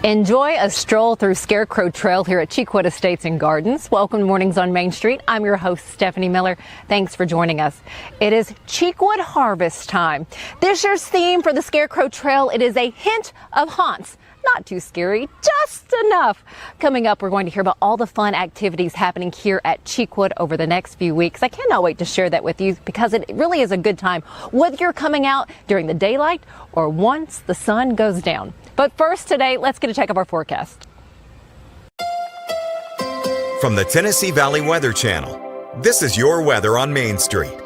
Enjoy a stroll through Scarecrow Trail here at Cheekwood Estates and Gardens. Welcome to Mornings on Main Street. I'm your host, Stephanie Miller. Thanks for joining us. It is Cheekwood harvest time. This year's theme for the Scarecrow Trail, it is a hint of haunts. Not too scary, just enough. Coming up, we're going to hear about all the fun activities happening here at Cheekwood over the next few weeks. I cannot wait to share that with you because it really is a good time, whether you're coming out during the daylight or once the sun goes down. But first today, let's get a check of our forecast. From the Tennessee Valley Weather Channel, this is your weather on Main Street.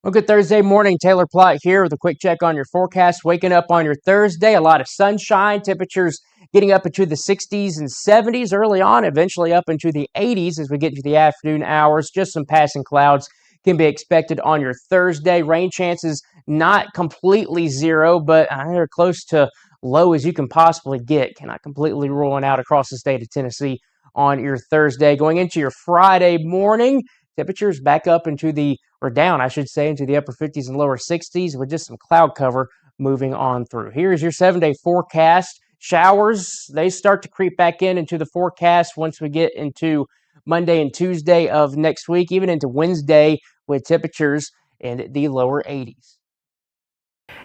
Well, good Thursday morning. Taylor Plott here with a quick check on your forecast. Waking up on your Thursday, a lot of sunshine, temperatures getting up into the 60s and 70s early on, eventually up into the 80s as we get into the afternoon hours. Just some passing clouds can be expected on your Thursday. Rain chances not completely zero, but they're close to low as you can possibly get. Cannot completely ruling out across the state of Tennessee on your Thursday. Going into your Friday morning, temperatures back up into the, or down, I should say, into the upper 50s and lower 60s with just some cloud cover moving on through. Here's your 7-day forecast. Showers, they start to creep back into the forecast once we get into Monday and Tuesday of next week, even into Wednesday with temperatures in the lower 80s.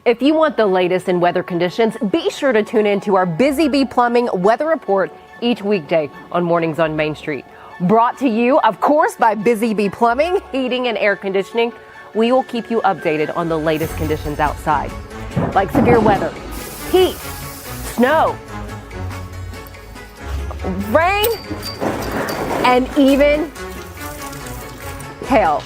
If you want the latest in weather conditions, be sure to tune in to our Busy Bee Plumbing Weather Report each weekday on Mornings on Main Street. Brought to you, of course, by Busy Bee Plumbing, Heating and Air Conditioning. We will keep you updated on the latest conditions outside, like severe weather, heat, snow, rain, and even hail.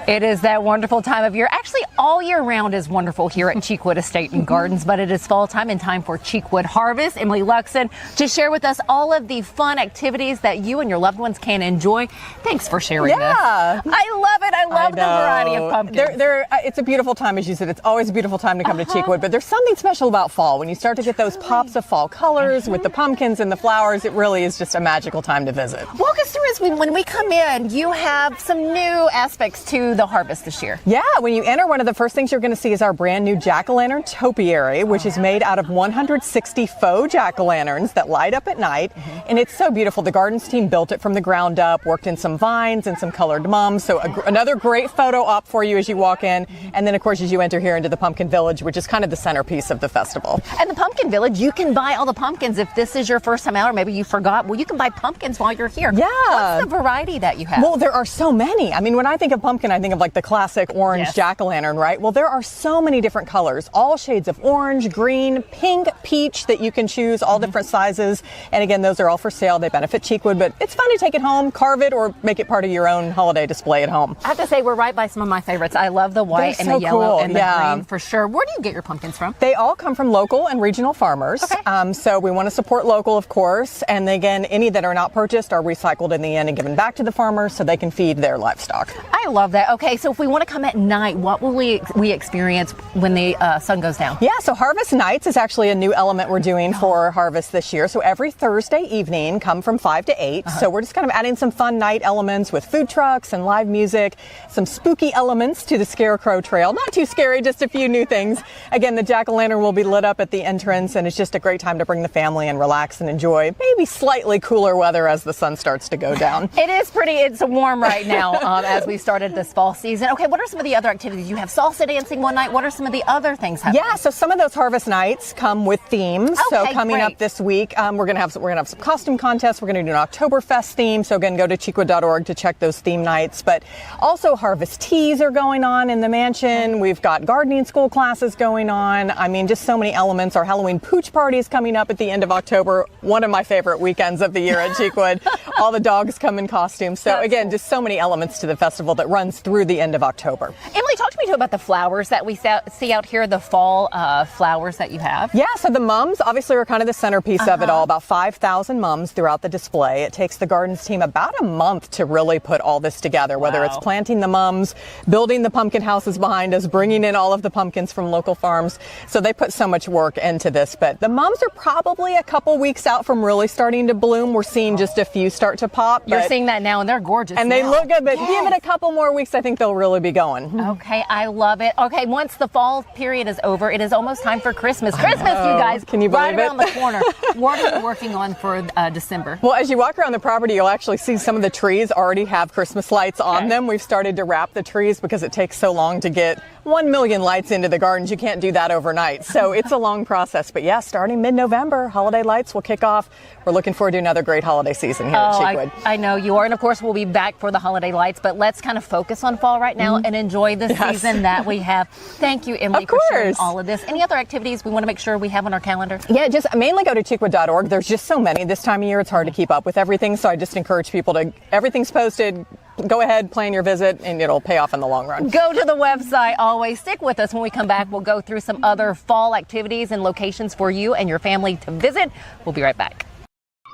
It is that wonderful time of year. Actually, all year round is wonderful here at Cheekwood Estate and Gardens, but it is fall time and time for Cheekwood Harvest. Emily Luxen to share with us all of the fun activities that you and your loved ones can enjoy. Thanks for sharing this. I love it. I love the variety of pumpkins. It's a beautiful time, as you said. It's always a beautiful time to come to Cheekwood, but there's something special about fall. When you start to get those pops of fall colors with the pumpkins and the flowers, it really is just a magical time to visit. Walk us through as when we come in, you have some new aspects to the harvest this year. Yeah, when you enter, one of the first things you're going to see is our brand new jack-o'-lantern topiary, which is made out of 160 faux jack-o'-lanterns that light up at night. And it's so beautiful. The gardens team built it from the ground up, worked in some vines and some colored mums. So another great photo op for you as you walk in. And then, of course, as you enter here into the Pumpkin Village, which is kind of the centerpiece of the festival. And the Pumpkin Village, you can buy all the pumpkins if this is your first time out or maybe you forgot. Well, you can buy pumpkins while you're here. Yeah. What's the variety that you have? Well, there are so many. I mean, when I think of pumpkin, I think of like the classic orange jack-o'-lantern, right? Well, there are so many different colors, all shades of orange, green, pink, peach that you can choose, all different sizes. And again, those are all for sale. They benefit Cheekwood, but it's fun to take it home, carve it, or make it part of your own holiday display at home. I have to say, we're right by some of my favorites. I love the white and the yellow and the green for sure. Where do you get your pumpkins from? They all come from local and regional farmers. Okay. So we want to support local, of course. And again, any that are not purchased are recycled in the end and given back to the farmers so they can feed their livestock. I love that. Okay, so if we want to come at night, what will we experience when the sun goes down? Yeah, so Harvest Nights is actually a new element we're doing for Harvest this year. So every Thursday evening, come from 5 to 8. So we're just kind of adding some fun night elements with food trucks and live music, some spooky elements to the Scarecrow Trail. Not too scary, just a few new things. Again, the jack-o'-lantern will be lit up at the entrance, and it's just a great time to bring the family and relax and enjoy maybe slightly cooler weather as the sun starts to go down. It's warm right now as we started this fall season. Okay, what are some of the other activities? You have salsa dancing one night. What are some of the other things happening? Yeah, so some of those Harvest Nights come with themes. Okay, so coming up this week, we're gonna have some costume contests. We're gonna do an Oktoberfest theme. So again, go to cheekwood.org to check those theme nights. But also Harvest Teas are going on in the mansion. We've got gardening school classes going on. I mean, just so many elements. Our Halloween pooch party is coming up at the end of October. One of my favorite weekends of the year at Cheekwood. All the dogs come in costumes. So again, just so many elements to the festival that runs through through the end of October. Emily, talk to me too about the flowers that we see out here, the fall flowers that you have. Yeah, so the mums obviously are kind of the centerpiece of it all. About 5,000 mums throughout the display. It takes the gardens team about a month to really put all this together, whether it's planting the mums, building the pumpkin houses behind us, bringing in all of the pumpkins from local farms. So they put so much work into this, but the mums are probably a couple weeks out from really starting to bloom. We're seeing just a few start to pop. You're seeing that now, and they're gorgeous. And they look good, but give it a couple more weeks, I think they'll really be going. Okay, I love it. Okay, once the fall period is over, it is almost time for Christmas. Christmas, you guys. Can you believe right around the corner. What are you working on for December? Well, as you walk around the property, you'll actually see some of the trees already have Christmas lights on them. We've started to wrap the trees because it takes so long to get 1 million lights into the gardens. You can't do that overnight. So it's a long process. But yeah, starting mid-November, holiday lights will kick off. We're looking forward to another great holiday season here at Cheekwood. I know you are. And of course, we'll be back for the holiday lights. But let's kind of focus on fall right now and enjoy the season that we have. Thank you, Emily, for sharing all of this. Any other activities we want to make sure we have on our calendar? Yeah, just mainly go to cheekwood.org. There's just so many. This time of year, it's hard to keep up with everything. So I just encourage people to, everything's posted. Go ahead, plan your visit, and it'll pay off in the long run. Go to the website. Always stick with us. When we come back, we'll go through some other fall activities and locations for you and your family to visit. We'll be right back.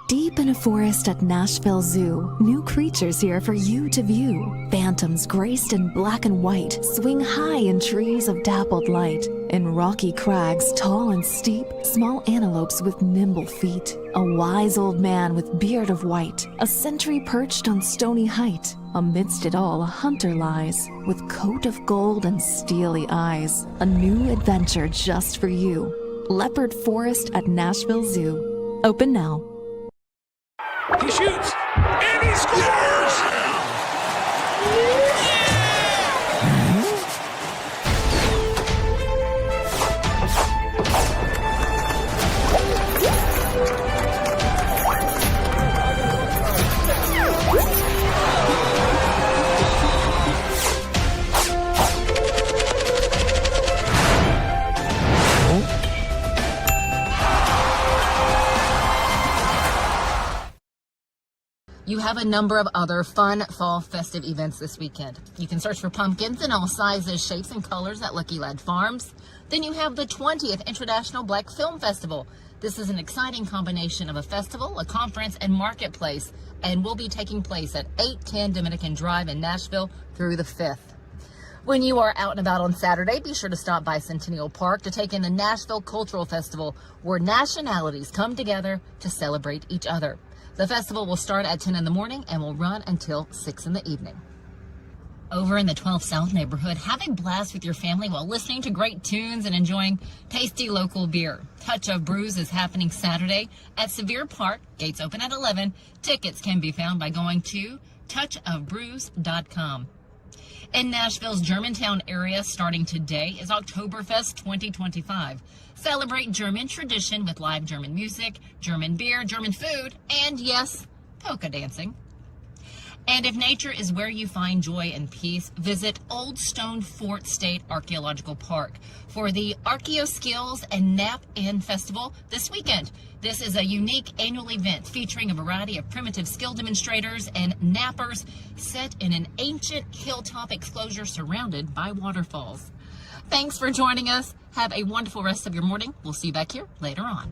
Deep in a forest at Nashville Zoo, new creatures here for you to view. Phantoms graced in black and white swing high in trees of dappled light. In rocky crags, tall and steep, small antelopes with nimble feet. A wise old man with beard of white, a sentry perched on stony height. Amidst it all, a hunter lies, with coat of gold and steely eyes. A new adventure just for you. Leopard Forest at Nashville Zoo. Open now. He shoots, and he scores! You have a number of other fun fall festive events this weekend. You can search for pumpkins in all sizes, shapes, and colors at Lucky Lad Farms. Then you have the 20th International Black Film Festival. This is an exciting combination of a festival, a conference, and marketplace, and will be taking place at 810 Dominican Drive in Nashville through the 5th. When you are out and about on Saturday, be sure to stop by Centennial Park to take in the Nashville Cultural Festival, where nationalities come together to celebrate each other. The festival will start at 10 in the morning and will run until 6 in the evening. Over in the 12th South neighborhood, have a blast with your family while listening to great tunes and enjoying tasty local beer. Touch of Brews is happening Saturday at Sevier Park. Gates open at 11. Tickets can be found by going to touchofbrews.com. In Nashville's Germantown area, starting today, is Oktoberfest 2025. Celebrate German tradition with live German music, German beer, German food, and yes, polka dancing. And if nature is where you find joy and peace, visit Old Stone Fort State Archaeological Park for the Archaeoskills and Nap In Festival this weekend. This is a unique annual event featuring a variety of primitive skill demonstrators and nappers set in an ancient hilltop exclosure surrounded by waterfalls. Thanks for joining us. Have a wonderful rest of your morning. We'll see you back here later on.